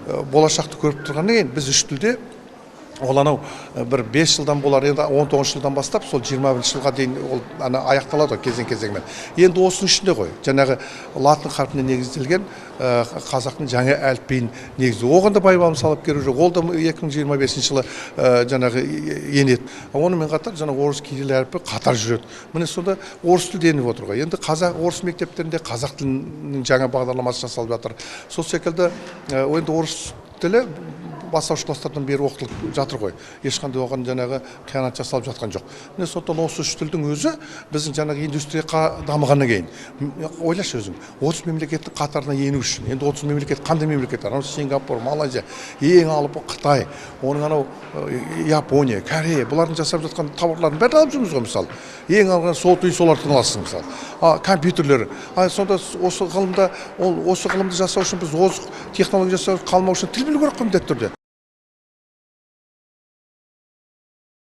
болашақты көріп тұрғаннан кейін біз үш тілде ол анау бір 5 жылдан болар, енді 19 жылдан бастап сол 21 жылға дейін ол аяқталады кезең-кезеңмен. Енді осының ішінде ғой, жаңағы латын қарпіне негізделген қазақтың жаңа әліпбиін негізі. Оған да байбалам салып керу жоқ. Ол да 2025 жылы жаңағы енеді. Онымен қатар жаңағы орыс кирилл әрпі қатар жүреді. Міне сонда орыс тілі еніп отыр ғой. Енді орыс мектептерінде қазақ тілінің жаңа бағдарламасы жасалып жатыр. Сол секілді енді орыс тілі бастауыш класстардан бері оқытылып жатыр ғой. Ешқандай оған жаңағы қиянат жасалып жатқан жоқ. Міне сондықтан осы үш тілдің өзі біздің жаңағы индустрия дамығаннан кейін. Ойлашы өзің, 30 мемлекеттің қатарына ену үшін. Енді 30 мемлекет қандай мемлекеттер? Анау Сингапур, Малайзия, ең алып Қытай, оның анау Япония, Корея, бұлардың жасап жатқан тауарларын бәрін алып жүрміз ғой мысалы. Ең алған сот үй солардан аласың мысалы. Компьютерлер. Сонда осы ғылымды жасау үшін біз озық технология жасау қалмау үшін тіл білу керек қой міндетті түрде.